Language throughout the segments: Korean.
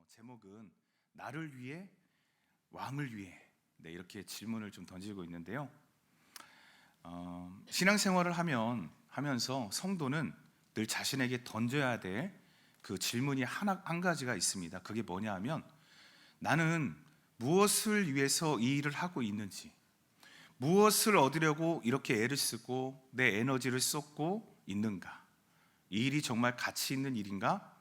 제목은 나를 위해 왕을 위해 네, 이렇게 질문을 좀 던지고 있는데요. 신앙생활을 하면서 성도는 늘 자신에게 던져야 될 그 질문이 한 가지가 있습니다. 그게 뭐냐 하면 나는 무엇을 위해서 이 일을 하고 있는지, 무엇을 얻으려고 이렇게 애를 쓰고 내 에너지를 쏟고 있는가, 이 일이 정말 가치 있는 일인가?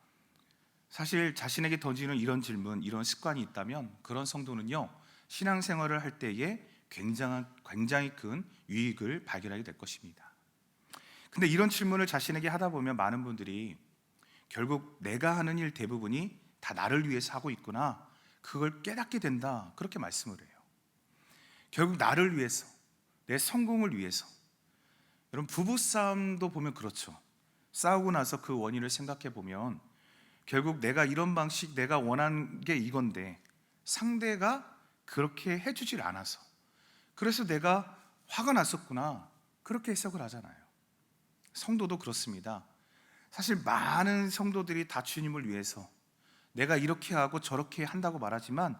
사실 자신에게 던지는 이런 질문, 이런 습관이 있다면 그런 성도는요, 신앙생활을 할 때에 굉장히 큰 유익을 발견하게 될 것입니다. 근데 이런 질문을 자신에게 하다 보면 많은 분들이 결국 내가 하는 일 대부분이 다 나를 위해서 하고 있구나, 그걸 깨닫게 된다, 그렇게 말씀을 해요. 결국 나를 위해서, 내 성공을 위해서. 여러분, 부부싸움도 보면 그렇죠. 싸우고 나서 그 원인을 생각해 보면 결국 내가 이런 방식, 내가 원하는 게 이건데 상대가 그렇게 해주질 않아서, 그래서 내가 화가 났었구나, 그렇게 해석을 하잖아요. 성도도 그렇습니다. 사실 많은 성도들이 다 주님을 위해서 내가 이렇게 하고 저렇게 한다고 말하지만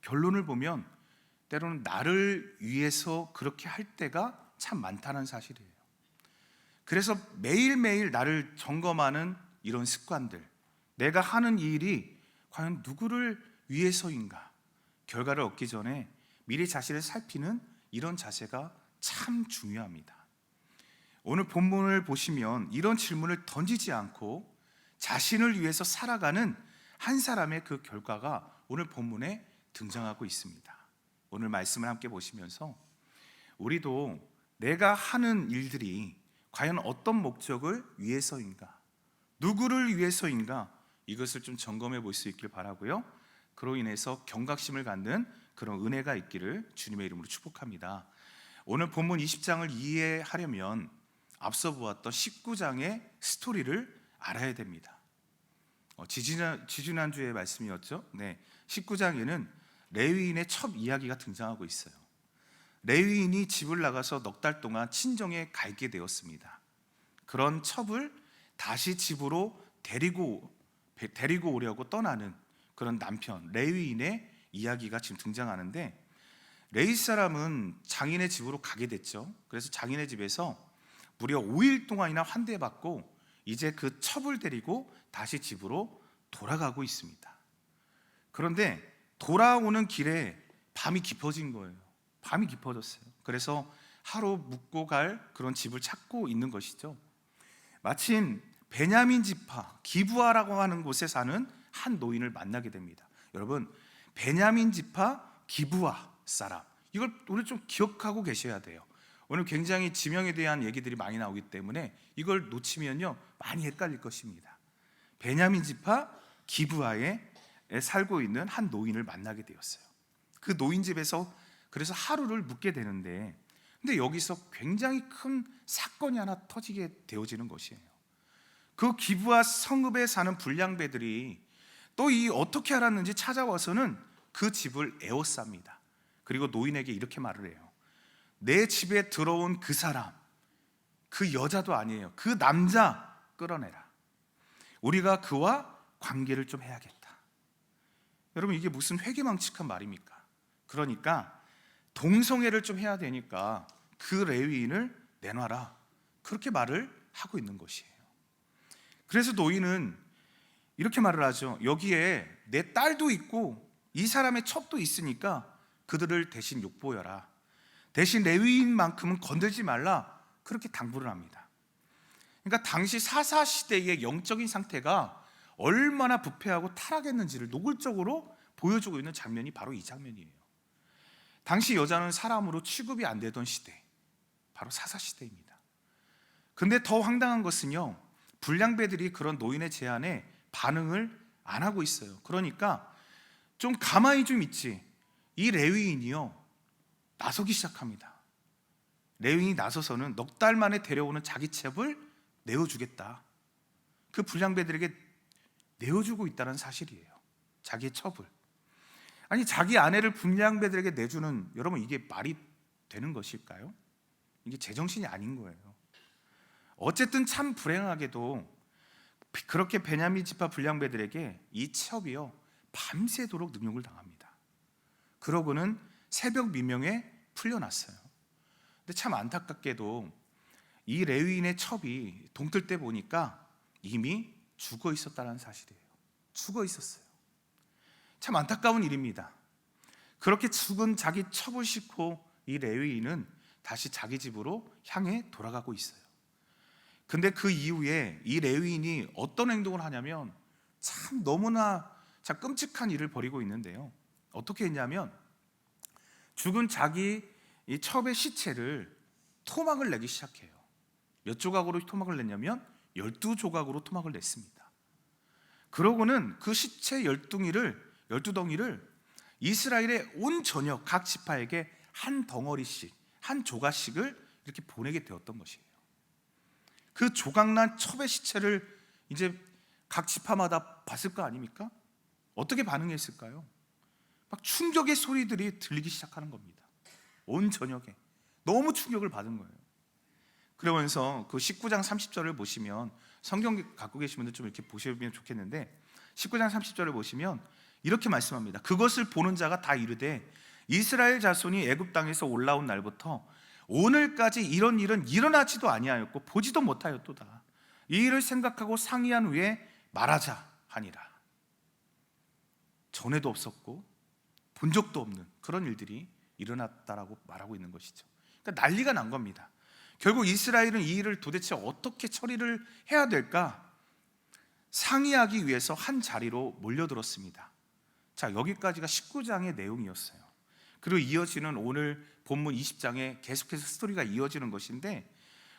결론을 보면 때로는 나를 위해서 그렇게 할 때가 참 많다는 사실이에요. 그래서 매일매일 나를 점검하는 이런 습관들, 내가 하는 이 일이 과연 누구를 위해서인가, 결과를 얻기 전에 미리 자신을 살피는 이런 자세가 참 중요합니다. 오늘 본문을 보시면 이런 질문을 던지지 않고 자신을 위해서 살아가는 한 사람의 그 결과가 오늘 본문에 등장하고 있습니다. 오늘 말씀을 함께 보시면서 우리도 내가 하는 일들이 과연 어떤 목적을 위해서인가, 누구를 위해서인가, 이것을 좀 점검해 볼 수 있길 바라고요. 그로 인해서 경각심을 갖는 그런 은혜가 있기를 주님의 이름으로 축복합니다. 오늘 본문 20장을 이해하려면 앞서 보았던 19장의 스토리를 알아야 됩니다. 지지난주의 말씀이었죠. 네, 19장에는 레위인의 첫 이야기가 등장하고 있어요. 레위인이 집을 나가서 넉 달 동안 친정에 갈게 되었습니다. 그런 첩을 다시 집으로 데리고 오려고 떠나는 그런 남편 레위인의 이야기가 지금 등장하는데, 레위 사람은 장인의 집으로 가게 됐죠. 그래서 장인의 집에서 무려 5일 동안이나 환대받고 이제 그 첩을 데리고 다시 집으로 돌아가고 있습니다. 그런데 돌아오는 길에 밤이 깊어진 거예요. 밤이 깊어졌어요. 그래서 하루 묵고 갈 그런 집을 찾고 있는 것이죠. 마침 베냐민 지파 기브아라고 하는 곳에 사는 한 노인을 만나게 됩니다. 여러분, 베냐민 지파 기브아 사람, 이걸 오늘 좀 기억하고 계셔야 돼요. 오늘 굉장히 지명에 대한 얘기들이 많이 나오기 때문에 이걸 놓치면요 많이 헷갈릴 것입니다. 베냐민 지파 기브아에 살고 있는 한 노인을 만나게 되었어요. 그 노인 집에서 그래서 하루를 묵게 되는데, 근데 여기서 굉장히 큰 사건이 하나 터지게 되어지는 것이에요. 그 기브아 성읍에 사는 불량배들이 또 이 어떻게 알았는지 찾아와서는 그 집을 에워쌉니다. 그리고 노인에게 이렇게 말을 해요. 내 집에 들어온 그 사람, 그 여자도 아니에요, 그 남자 끌어내라. 우리가 그와 관계를 좀 해야겠다. 여러분, 이게 무슨 회개망측한 말입니까? 그러니까 동성애를 좀 해야 되니까 그 레위인을 내놔라, 그렇게 말을 하고 있는 것이에요. 그래서 노인은 이렇게 말을 하죠. 여기에 내 딸도 있고 이 사람의 첩도 있으니까 그들을 대신 욕보여라. 대신 레위인만큼은 건들지 말라, 그렇게 당부를 합니다. 그러니까 당시 사사 시대의 영적인 상태가 얼마나 부패하고 타락했는지를 노골적으로 보여주고 있는 장면이 바로 이 장면이에요. 당시 여자는 사람으로 취급이 안 되던 시대, 바로 사사 시대입니다. 근데 더 황당한 것은요, 불량배들이 그런 노인의 제안에 반응을 안 하고 있어요. 그러니까 좀 가만히 좀 있지, 이 레위인이요 나서기 시작합니다. 레위인이 나서서는 넉 달 만에 데려오는 자기 첩을 내어주겠다, 그 불량배들에게 내어주고 있다는 사실이에요. 자기의 첩을. 아니, 자기 아내를 불량배들에게 내주는, 여러분 이게 말이 되는 것일까요? 이게 제정신이 아닌 거예요. 어쨌든 참 불행하게도 그렇게 베냐민 지파 불량배들에게 이 첩이요 밤새도록 능욕을 당합니다. 그러고는 새벽 미명에 풀려났어요. 근데 참 안타깝게도 이 레위인의 첩이 동틀 때 보니까 이미 죽어 있었다는 사실이에요. 죽어 있었어요. 참 안타까운 일입니다. 그렇게 죽은 자기 첩을 싣고 이 레위인은 다시 자기 집으로 향해 돌아가고 있어요. 근데 그 이후에 이 레위인이 어떤 행동을 하냐면 참 너무나 참 끔찍한 일을 벌이고 있는데요. 어떻게 했냐면 죽은 자기 이 첩의 시체를 토막을 내기 시작해요. 몇 조각으로 토막을 냈냐면 12조각으로 토막을 냈습니다. 그러고는 그 시체 12덩이를 이스라엘의 온 전역 각 지파에게 한 덩어리씩, 한 조각씩을 이렇게 보내게 되었던 것이에요. 그 조각난 첩의 시체를 이제 각 지파마다 봤을 거 아닙니까? 어떻게 반응했을까요? 막 충격의 소리들이 들리기 시작하는 겁니다. 온 전역에 너무 충격을 받은 거예요. 그러면서 그 19장 30절을 보시면, 성경 갖고 계신 분들 좀 이렇게 보시면 좋겠는데 19장 30절을 보시면 이렇게 말씀합니다. 그것을 보는 자가 다 이르되 이스라엘 자손이 애굽 땅에서 올라온 날부터 오늘까지 이런 일은 일어나지도 아니하였고 보지도 못하였도다. 이 일을 생각하고 상의한 후에 말하자 하니라. 전에도 없었고 본 적도 없는 그런 일들이 일어났다라고 말하고 있는 것이죠. 그러니까 난리가 난 겁니다. 결국 이스라엘은 이 일을 도대체 어떻게 처리를 해야 될까 상의하기 위해서 한 자리로 몰려들었습니다. 자, 여기까지가 19장의 내용이었어요. 그리고 이어지는 오늘 본문 20장에 계속해서 스토리가 이어지는 것인데,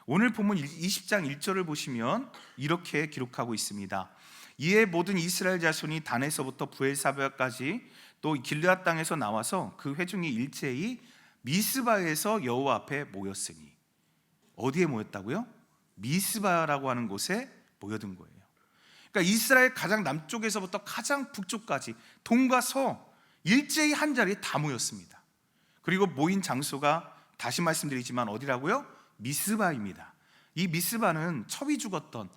오늘 본문 20장 1절을 보시면 이렇게 기록하고 있습니다. 이에 모든 이스라엘 자손이 단에서부터 부엘사바까지 또 길르앗 땅에서 나와서 그 회중이 일제히 미스바에서 여호와 앞에 모였으니. 어디에 모였다고요? 미스바라고 하는 곳에 모여든 거예요. 그러니까 이스라엘 가장 남쪽에서부터 가장 북쪽까지 동과 서 일제히 한 자리에 다 모였습니다. 그리고 모인 장소가 다시 말씀드리지만 어디라고요? 미스바입니다. 이 미스바는 첩이 죽었던,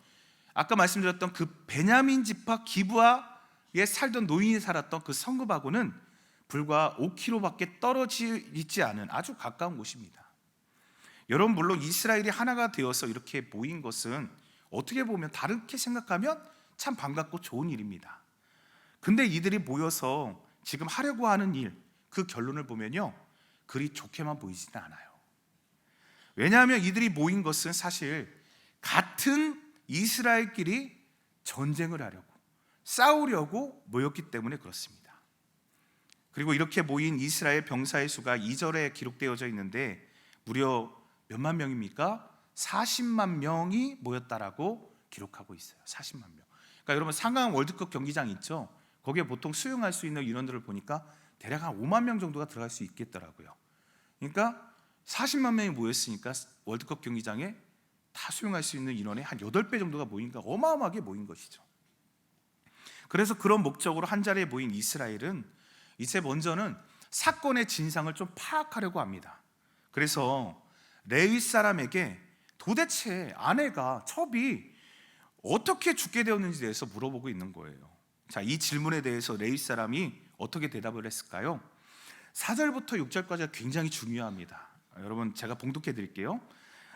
아까 말씀드렸던 그 베냐민 지파 기브아에 살던 노인이 살았던 그 성읍하고는 불과 5km밖에 떨어져 있지 않은 아주 가까운 곳입니다. 여러분, 물론 이스라엘이 하나가 되어서 이렇게 모인 것은 어떻게 보면 다르게 생각하면 참 반갑고 좋은 일입니다. 근데 이들이 모여서 지금 하려고 하는 일, 그 결론을 보면요, 그리 좋게만 보이지는 않아요. 왜냐하면 이들이 모인 것은 사실 같은 이스라엘끼리 전쟁을 하려고, 싸우려고 모였기 때문에 그렇습니다. 그리고 이렇게 모인 이스라엘 병사의 수가 2절에 기록되어져 있는데 무려 몇만 명입니까? 40만 명이 모였다라고 기록하고 있어요. 40만 명. 그러니까 여러분, 상암 월드컵 경기장 있죠? 거기에 보통 수용할 수 있는 인원들을 보니까 대략 한 5만 명 정도가 들어갈 수 있겠더라고요. 그러니까 40만 명이 모였으니까 월드컵 경기장에 다 수용할 수 있는 인원의 한 8배 정도가 모이니까 어마어마하게 모인 것이죠. 그래서 그런 목적으로 한 자리에 모인 이스라엘은 이제 먼저는 사건의 진상을 좀 파악하려고 합니다. 그래서 레위 사람에게 도대체 아내가 첩이 어떻게 죽게 되었는지에 대해서 물어보고 있는 거예요. 자, 이 질문에 대해서 레위 사람이 어떻게 대답을 했을까요? 4절부터 6절까지가 굉장히 중요합니다. 여러분, 제가 봉독해 드릴게요.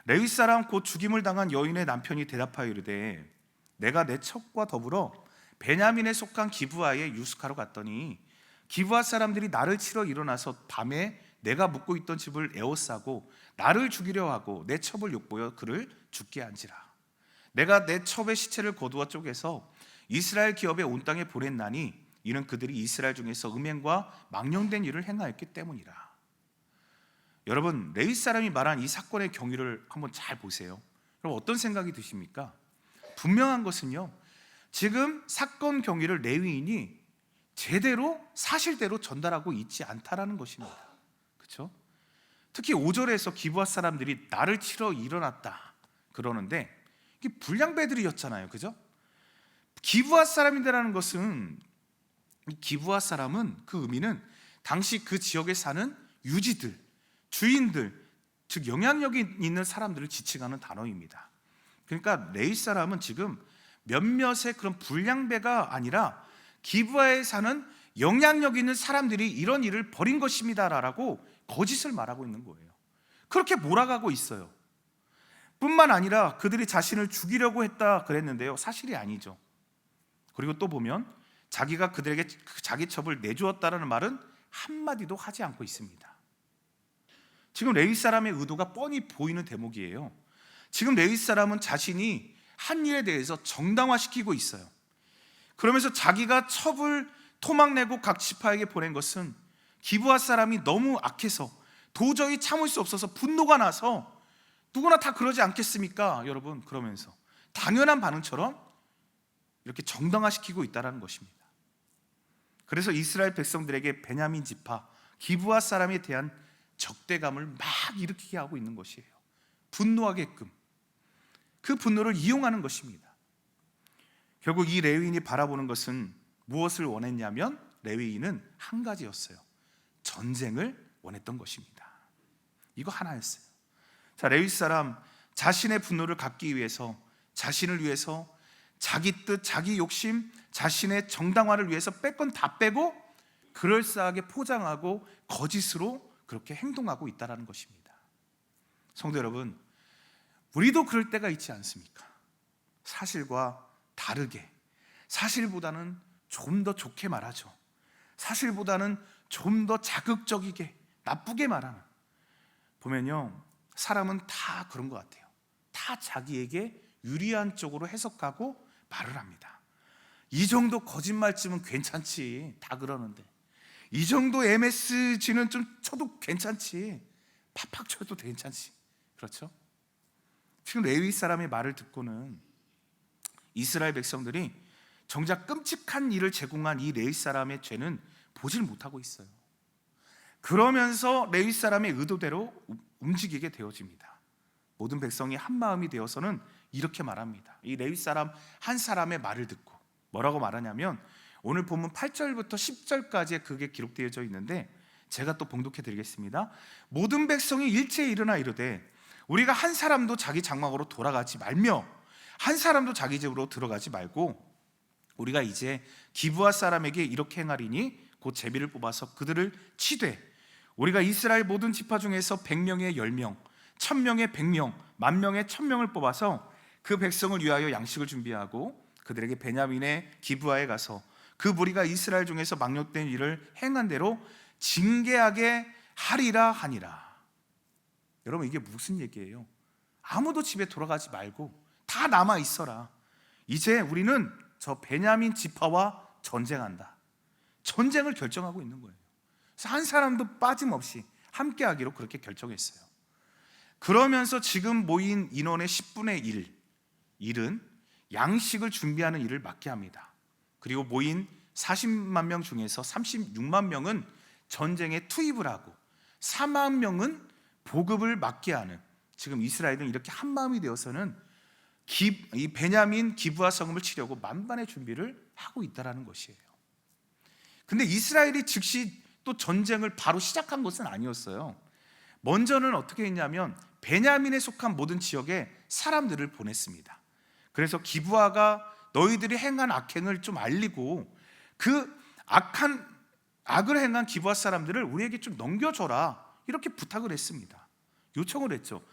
레위 사람 곧 죽임을 당한 여인의 남편이 대답하여 이르되 내가 내 첩과 더불어 베냐민에 속한 기브아에 유숙하러 갔더니 기브아 사람들이 나를 치러 일어나서 밤에 내가 묵고 있던 집을 에워싸고 나를 죽이려 하고 내 첩을 욕보여 그를 죽게 한지라. 내가 내 첩의 시체를 거두어 쪼개서 이스라엘 기업에 온 땅에 보냈나니 이는 그들이 이스라엘 중에서 음행과 망령된 일을 행하였기 때문이라. 여러분, 레위 사람이 말한 이 사건의 경위를 한번 잘 보세요. 그럼 어떤 생각이 드십니까? 분명한 것은요, 지금 사건 경위를 레위인이 제대로 사실대로 전달하고 있지 않다라는 것입니다. 그렇죠? 특히 5절에서 기브아 사람들이 나를 치러 일어났다 그러는데 이게 불량배들이었잖아요. 그죠? 기브아 사람이라는 것은, 이 기브아 사람은 그 의미는 당시 그 지역에 사는 유지들, 주인들, 즉 영향력이 있는 사람들을 지칭하는 단어입니다. 그러니까 레위 사람은 지금 몇몇의 그런 불량배가 아니라 기브아에 사는 영향력 있는 사람들이 이런 일을 벌인 것입니다라고 거짓을 말하고 있는 거예요. 그렇게 몰아가고 있어요. 뿐만 아니라 그들이 자신을 죽이려고 했다 그랬는데요, 사실이 아니죠. 그리고 또 보면 자기가 그들에게 자기 첩을 내주었다라는 말은 한마디도 하지 않고 있습니다. 지금 레위 사람의 의도가 뻔히 보이는 대목이에요. 지금 레위 사람은 자신이 한 일에 대해서 정당화시키고 있어요. 그러면서 자기가 첩을 토막내고 각 지파에게 보낸 것은 기브아 사람이 너무 악해서 도저히 참을 수 없어서 분노가 나서, 누구나 다 그러지 않겠습니까 여러분? 그러면서 당연한 반응처럼 이렇게 정당화시키고 있다는 것입니다. 그래서 이스라엘 백성들에게 베냐민 지파 기브아 사람에 대한 적대감을 막 일으키게 하고 있는 것이에요. 분노하게끔 그 분노를 이용하는 것입니다. 결국 이 레위인이 바라보는 것은 무엇을 원했냐면, 레위인은 한 가지였어요. 전쟁을 원했던 것입니다. 이거 하나였어요. 자, 레위 사람 자신의 분노를 갚기 위해서, 자신을 위해서 자기 뜻, 자기 욕심, 자신의 정당화를 위해서 뺄 건 다 빼고 그럴싸하게 포장하고 거짓으로 그렇게 행동하고 있다는 것입니다. 성도 여러분, 우리도 그럴 때가 있지 않습니까? 사실과 다르게, 사실보다는 좀 더 좋게 말하죠. 사실보다는 좀 더 자극적이게, 나쁘게 말하는, 보면요, 사람은 다 그런 것 같아요. 다 자기에게 유리한 쪽으로 해석하고 말을 합니다. 이 정도 거짓말쯤은 괜찮지, 다 그러는데 이 정도 MSG는 좀 쳐도 괜찮지, 팍팍 쳐도 괜찮지. 그렇죠? 지금 레위 사람의 말을 듣고는 이스라엘 백성들이 정작 끔찍한 일을 제공한 이 레위 사람의 죄는 보질 못하고 있어요. 그러면서 레위 사람의 의도대로 움직이게 되어집니다. 모든 백성이 한 마음이 되어서는 이렇게 말합니다. 이 레위 사람 한 사람의 말을 듣고 뭐라고 말하냐면, 오늘 본문 8절부터 10절까지에 그게 기록되어져 있는데 제가 또 봉독해 드리겠습니다. 모든 백성이 일제히 일어나 이르되 우리가 한 사람도 자기 장막으로 돌아가지 말며 한 사람도 자기 집으로 들어가지 말고 우리가 이제 기브아 사람에게 이렇게 행하리니 곧 제비를 뽑아서 그들을 치되 우리가 이스라엘 모든 지파 중에서 100명에 10명, 1000명에 100명, 10,000명에 1000명을 뽑아서 그 백성을 위하여 양식을 준비하고 그들에게 베냐민의 기브아에 가서 그 무리가 이스라엘 중에서 망령된 일을 행한 대로 징계하게 하리라 하니라. 여러분, 이게 무슨 얘기예요? 아무도 집에 돌아가지 말고 다 남아 있어라. 이제 우리는 저 베냐민 지파와 전쟁한다. 전쟁을 결정하고 있는 거예요. 그래서 한 사람도 빠짐없이 함께하기로 그렇게 결정했어요. 그러면서 지금 모인 인원의 10분의 1은 양식을 준비하는 일을 맡게 합니다. 그리고 모인 40만 명 중에서 36만 명은 전쟁에 투입을 하고 4만 명은 보급을 맡게 하는, 지금 이스라엘은 이렇게 한 마음이 되어서는 이 베냐민 기브아 성읍을 치려고 만반의 준비를 하고 있다는 것이에요. 근데 이스라엘이 즉시 또 전쟁을 바로 시작한 것은 아니었어요. 먼저는 어떻게 했냐면 베냐민에 속한 모든 지역에 사람들을 보냈습니다. 그래서 기브아가 너희들이 행한 악행을 좀 알리고 그 악을 행한 기브아 사람들을 우리에게 좀 넘겨줘라, 이렇게 부탁을 했습니다. 요청을 했죠.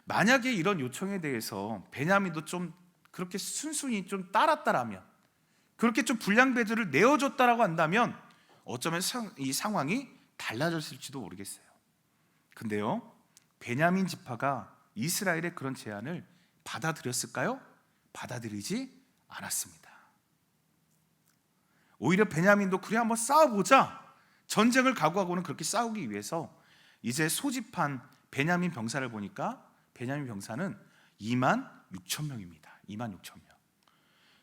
만약에 이런 요청에 대해서 베냐민도 좀 그렇게 순순히 좀 따랐다라면, 그렇게 좀 분량배들을 내어줬다라고 한다면 어쩌면 이 상황이 달라졌을지도 모르겠어요. 근데요, 베냐민 지파가 이스라엘의 그런 제안을 받아들였을까요? 받아들이지 않았습니다. 오히려 베냐민도 그래 한번 싸워보자, 전쟁을 각오하고는 그렇게 싸우기 위해서 이제 소집한 베냐민 병사를 보니까 베냐민 병사는 26,000명입니다. 26,000명.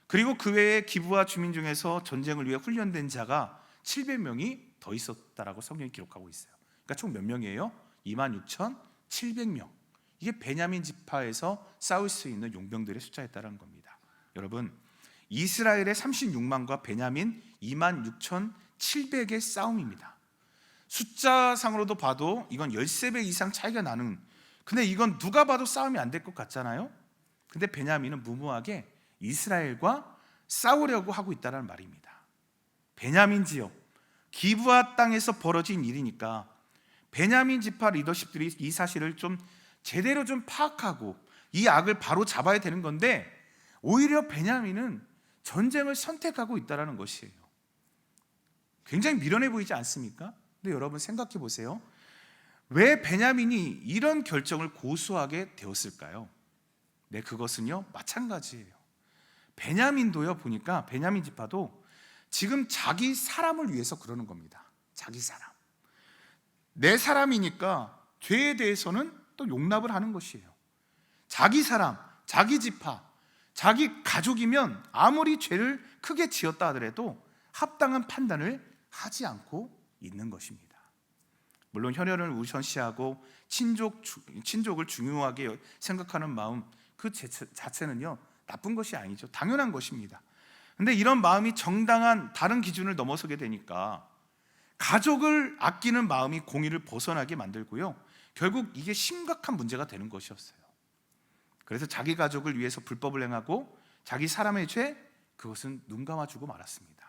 그리고 그 외에 기브아 주민 중에서 전쟁을 위해 훈련된 자가 700명이 더 있었다라고 성경이 기록하고 있어요. 그러니까 총 몇 명이에요? 26,700명. 이게 베냐민 지파에서 싸울 수 있는 용병들의 숫자였다는 겁니다. 여러분, 이스라엘의 36만과 베냐민 26,700의 싸움입니다. 숫자상으로도 봐도 이건 13배 이상 차이가 나는, 근데 이건 누가 봐도 싸움이 안 될 것 같잖아요. 근데 베냐민은 무모하게 이스라엘과 싸우려고 하고 있다는 말입니다. 베냐민 지역 기브아 땅에서 벌어진 일이니까 베냐민 지파 리더십들이 이 사실을 좀 제대로 좀 파악하고 이 악을 바로 잡아야 되는 건데, 오히려 베냐민은 전쟁을 선택하고 있다는 것이에요. 굉장히 미련해 보이지 않습니까? 근데 여러분 생각해 보세요. 왜 베냐민이 이런 결정을 고수하게 되었을까요? 네, 그것은요 마찬가지예요. 베냐민도요, 보니까 베냐민 지파도 지금 자기 사람을 위해서 그러는 겁니다. 자기 사람, 내 사람이니까 죄에 대해서는 또 용납을 하는 것이에요. 자기 사람, 자기 지파, 자기 가족이면 아무리 죄를 크게 지었다 하더라도 합당한 판단을 하지 않고 있는 것입니다. 물론 혈연을 우선시하고 친족을 중요하게 생각하는 마음 그 자체는요 나쁜 것이 아니죠. 당연한 것입니다. 근데 이런 마음이 정당한 다른 기준을 넘어서게 되니까 가족을 아끼는 마음이 공의를 벗어나게 만들고요, 결국 이게 심각한 문제가 되는 것이었어요. 그래서 자기 가족을 위해서 불법을 행하고 자기 사람의 죄, 그것은 눈 감아주고 말았습니다.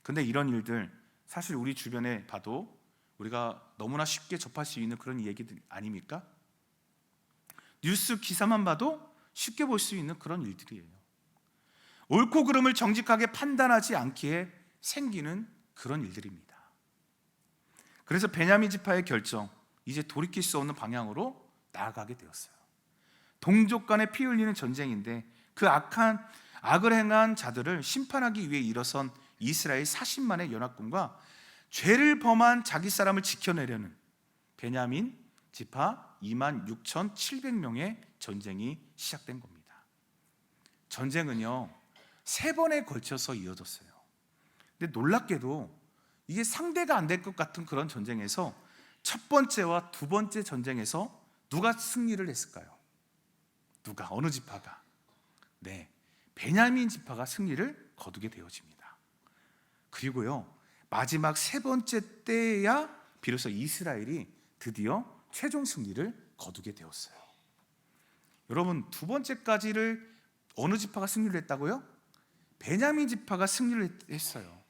근데 이런 일들 사실 우리 주변에 봐도 우리가 너무나 쉽게 접할 수 있는 그런 얘기들 아닙니까? 뉴스 기사만 봐도 쉽게 볼 수 있는 그런 일들이에요. 옳고 그름을 정직하게 판단하지 않기에 생기는 그런 일들입니다. 그래서 베냐민 지파의 결정, 이제 돌이킬 수 없는 방향으로 나아가게 되었어요. 동족 간의 피 흘리는 전쟁인데 그 악을 행한 자들을 심판하기 위해 일어선 이스라엘 40만의 연합군과 죄를 범한 자기 사람을 지켜내려는 베냐민 지파 26,700명의 전쟁이 시작된 겁니다. 전쟁은요 3번에 걸쳐서 이어졌어요. 근데 놀랍게도 이게 상대가 안 될 것 같은 그런 전쟁에서 첫 번째와 두 번째 전쟁에서 누가 승리를 했을까요? 누가? 어느 지파가? 네, 베냐민 지파가 승리를 거두게 되어집니다. 그리고요 마지막 세 번째 때야 비로소 이스라엘이 드디어 최종 승리를 거두게 되었어요. 여러분, 두 번째까지를 어느 지파가 승리를 했다고요? 베냐민 지파가 승리를 했어요.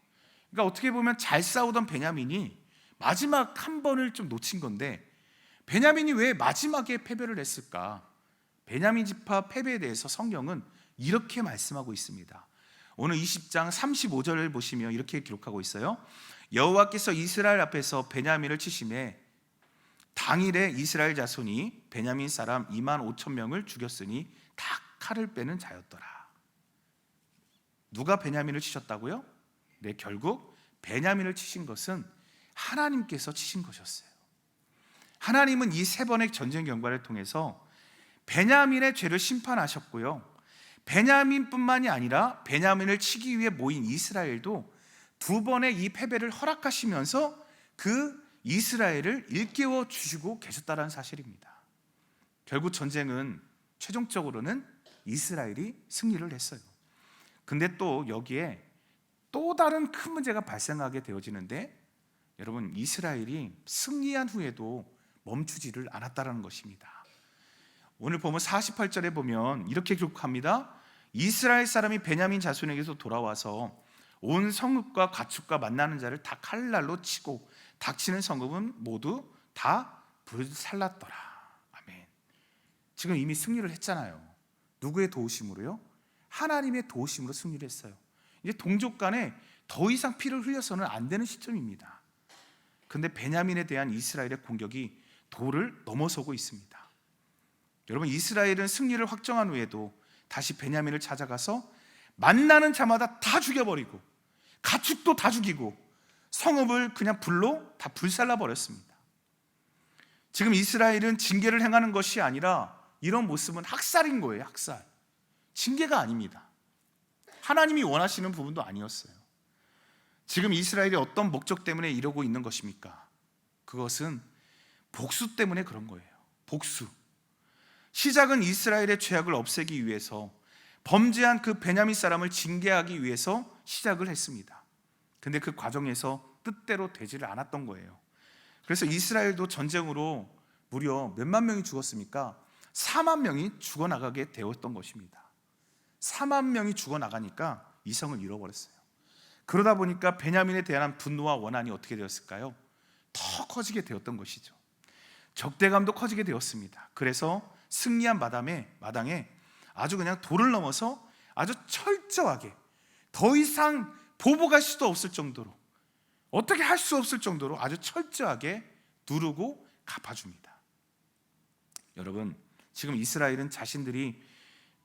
그러니까 어떻게 보면 잘 싸우던 베냐민이 마지막 한 번을 좀 놓친 건데, 베냐민이 왜 마지막에 패배를 했을까? 베냐민 지파 패배에 대해서 성경은 이렇게 말씀하고 있습니다. 오늘 20장 35절을 보시면 이렇게 기록하고 있어요. 여호와께서 이스라엘 앞에서 베냐민을 치심에 당일에 이스라엘 자손이 베냐민 사람 25,000명을 죽였으니 다 칼을 빼는 자였더라. 누가 베냐민을 치셨다고요? 네, 결국 베냐민을 치신 것은 하나님께서 치신 것이었어요. 하나님은 이 3번의 전쟁 경과를 통해서 베냐민의 죄를 심판하셨고요, 베냐민뿐만이 아니라 베냐민을 치기 위해 모인 이스라엘도 2번의 이 패배를 허락하시면서 그 이스라엘을 일깨워 주시고 계셨다는 사실입니다. 결국 전쟁은 최종적으로는 이스라엘이 승리를 했어요. 근데 또 여기에 또 다른 큰 문제가 발생하게 되어지는데, 여러분, 이스라엘이 승리한 후에도 멈추지를 않았다는 것입니다. 오늘 보면 48절에 보면 이렇게 기록합니다. 이스라엘 사람이 베냐민 자손에게서 돌아와서 온 성읍과 가축과 만나는 자를 다 칼날로 치고 닥치는 성읍은 모두 다 불살랐더라. 아멘. 지금 이미 승리를 했잖아요. 누구의 도우심으로요? 하나님의 도우심으로 승리를 했어요. 이제 동족 간에 더 이상 피를 흘려서는 안 되는 시점입니다. 근데 베냐민에 대한 이스라엘의 공격이 도를 넘어서고 있습니다. 여러분, 이스라엘은 승리를 확정한 후에도 다시 베냐민을 찾아가서 만나는 자마다 다 죽여버리고 가축도 다 죽이고 성읍을 그냥 불로 다 불살라 버렸습니다. 지금 이스라엘은 징계를 행하는 것이 아니라 이런 모습은 학살인 거예요. 학살. 징계가 아닙니다. 하나님이 원하시는 부분도 아니었어요. 지금 이스라엘이 어떤 목적 때문에 이러고 있는 것입니까? 그것은 복수 때문에 그런 거예요. 복수. 시작은 이스라엘의 죄악을 없애기 위해서, 범죄한 그 베냐민 사람을 징계하기 위해서 시작을 했습니다. 근데 그 과정에서 뜻대로 되지를 않았던 거예요. 그래서 이스라엘도 전쟁으로 무려 몇만 명이 죽었습니까? 4만 명이 죽어나가게 되었던 것입니다. 4만 명이 죽어나가니까 이성을 잃어버렸어요. 그러다 보니까 베냐민에 대한 분노와 원한이 어떻게 되었을까요? 더 커지게 되었던 것이죠. 적대감도 커지게 되었습니다. 그래서 승리한 마당에 아주 그냥 도를 넘어서 아주 철저하게 더 이상 보복할 수도 없을 정도로, 어떻게 할 수 없을 정도로 아주 철저하게 누르고 갚아줍니다. 여러분, 지금 이스라엘은 자신들이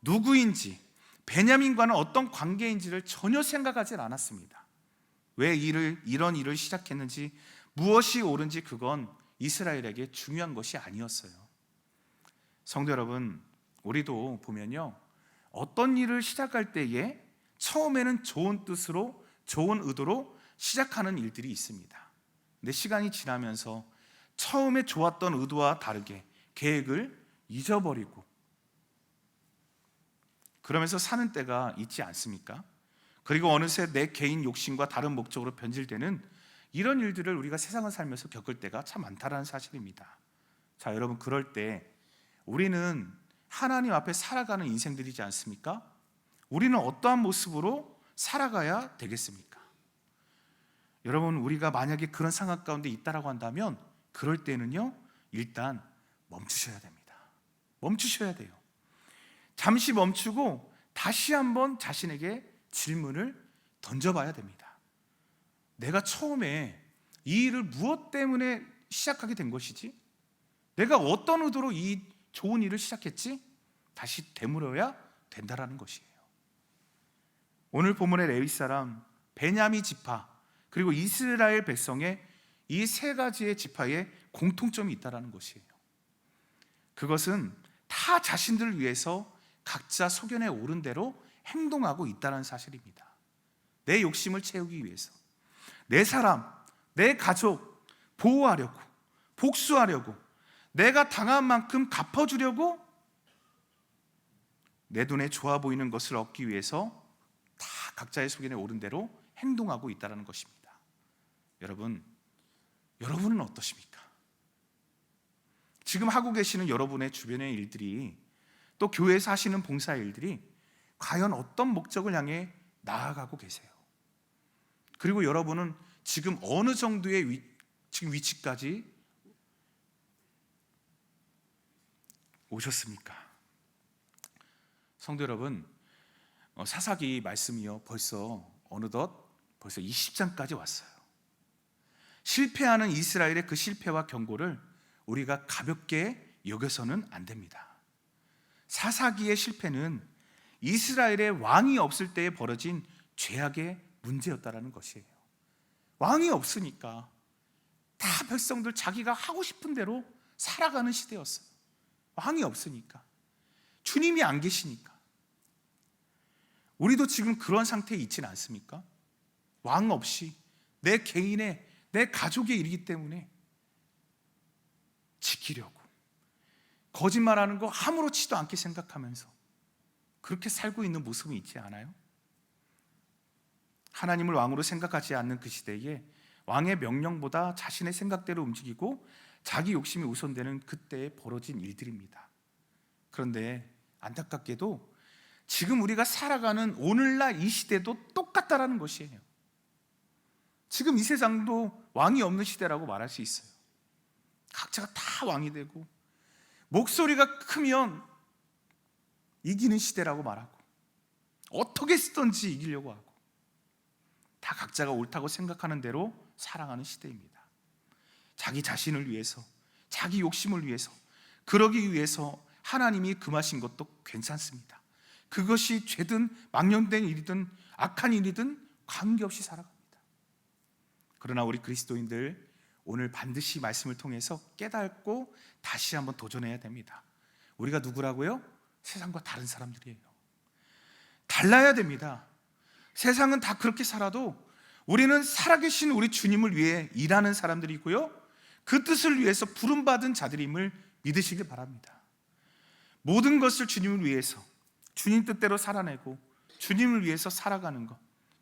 누구인지, 베냐민과는 어떤 관계인지를 전혀 생각하지 않았습니다. 왜 이런 일을 시작했는지, 무엇이 옳은지 그건 이스라엘에게 중요한 것이 아니었어요. 성도 여러분, 우리도 보면요, 어떤 일을 시작할 때에 처음에는 좋은 뜻으로, 좋은 의도로 시작하는 일들이 있습니다. 근데 시간이 지나면서 처음에 좋았던 의도와 다르게 계획을 잊어버리고 그러면서 사는 때가 있지 않습니까? 그리고 어느새 내 개인 욕심과 다른 목적으로 변질되는 이런 일들을 우리가 세상을 살면서 겪을 때가 참 많다는 사실입니다. 자, 여러분, 그럴 때 우리는 하나님 앞에 살아가는 인생들이지 않습니까? 우리는 어떠한 모습으로 살아가야 되겠습니까? 여러분, 우리가 만약에 그런 상황 가운데 있다라고 한다면 그럴 때는요, 일단 멈추셔야 됩니다. 멈추셔야 돼요. 잠시 멈추고 다시 한번 자신에게 질문을 던져봐야 됩니다. 내가 처음에 이 일을 무엇 때문에 시작하게 된 것이지? 내가 어떤 의도로 이 좋은 일을 시작했지? 다시 되물어야 된다라는 것이에요. 오늘 본문의 레위 사람, 베냐민 지파, 그리고 이스라엘 백성의 이 세 가지의 지파에 공통점이 있다라는 것이에요. 그것은 다 자신들을 위해서 각자 소견에 오른 대로 행동하고 있다는 사실입니다. 내 욕심을 채우기 위해서, 내 사람, 내 가족 보호하려고, 복수하려고, 내가 당한 만큼 갚아주려고, 내 눈에 좋아 보이는 것을 얻기 위해서 다 각자의 소견에 오른 대로 행동하고 있다는 것입니다. 여러분은 어떠십니까? 지금 하고 계시는 여러분의 주변의 일들이, 또 교회에서 하시는 봉사 일들이 과연 어떤 목적을 향해 나아가고 계세요? 그리고 여러분은 지금 어느 정도의 지금 위치까지 오셨습니까? 성도 여러분, 사사기 말씀이요, 어느덧 20장까지 왔어요. 실패하는 이스라엘의 그 실패와 경고를 우리가 가볍게 여겨서는 안 됩니다. 사사기의 실패는 이스라엘의 왕이 없을 때에 벌어진 죄악의 문제였다라는 것이에요. 왕이 없으니까 다 백성들 자기가 하고 싶은 대로 살아가는 시대였어요. 왕이 없으니까, 주님이 안 계시니까. 우리도 지금 그런 상태에 있지는 않습니까? 왕 없이 내 개인의, 내 가족의 일이기 때문에 지키려고 거짓말하는 거 아무렇지도 않게 생각하면서 그렇게 살고 있는 모습이 있지 않아요? 하나님을 왕으로 생각하지 않는 그 시대에 왕의 명령보다 자신의 생각대로 움직이고 자기 욕심이 우선되는 그때에 벌어진 일들입니다. 그런데 안타깝게도 지금 우리가 살아가는 오늘날 이 시대도 똑같다라는 것이에요. 지금 이 세상도 왕이 없는 시대라고 말할 수 있어요. 각자가 다 왕이 되고 목소리가 크면 이기는 시대라고 말하고 어떻게 쓰든지 이기려고 하고 다 각자가 옳다고 생각하는 대로 살아가는 시대입니다. 자기 자신을 위해서, 자기 욕심을 위해서, 그러기 위해서 하나님이 금하신 것도 괜찮습니다. 그것이 죄든 망령된 일이든 악한 일이든 관계없이 살아갑니다. 그러나 우리 그리스도인들 오늘 반드시 말씀을 통해서 깨닫고 다시 한번 도전해야 됩니다. 우리가 누구라고요? 세상과 다른 사람들이에요. 달라야 됩니다. 세상은 다 그렇게 살아도 우리는 살아계신 우리 주님을 위해 일하는 사람들이고요, 그 뜻을 위해서 부름받은 자들임을 믿으시길 바랍니다. 모든 것을 주님을 위해서, 주님 뜻대로 살아내고 주님을 위해서 살아가는 것,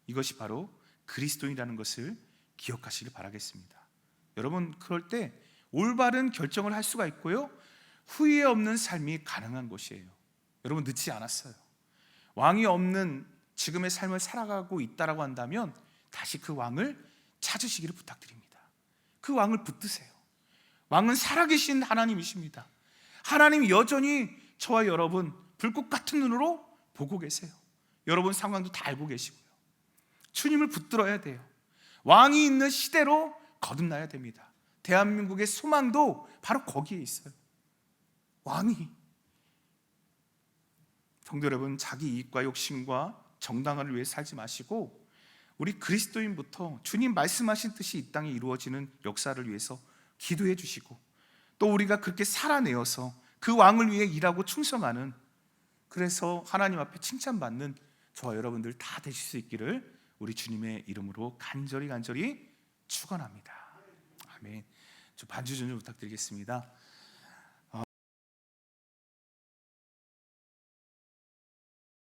이것이 바로 그리스도인이라는 것을 기억하시길 바라겠습니다. 여러분, 그럴 때 올바른 결정을 할 수가 있고요, 후회 없는 삶이 가능한 것이에요. 여러분, 늦지 않았어요. 왕이 없는 지금의 삶을 살아가고 있다라고 한다면 다시 그 왕을 찾으시기를 부탁드립니다. 그 왕을 붙드세요. 왕은 살아계신 하나님이십니다. 하나님이 여전히 저와 여러분 불꽃 같은 눈으로 보고 계세요. 여러분 상황도 다 알고 계시고요. 주님을 붙들어야 돼요. 왕이 있는 시대로 거듭나야 됩니다. 대한민국의 소망도 바로 거기에 있어요. 왕이. 성도 여러분, 자기 이익과 욕심과 정당화를 위해 살지 마시고 우리 그리스도인부터 주님 말씀하신 뜻이 이 땅에 이루어지는 역사를 위해서 기도해 주시고 또 우리가 그렇게 살아내어서 그 왕을 위해 일하고 충성하는, 그래서 하나님 앞에 칭찬받는 저와 여러분들 다 되실 수 있기를 우리 주님의 이름으로 간절히 축원합니다. 아멘. 저 반주 좀 부탁드리겠습니다.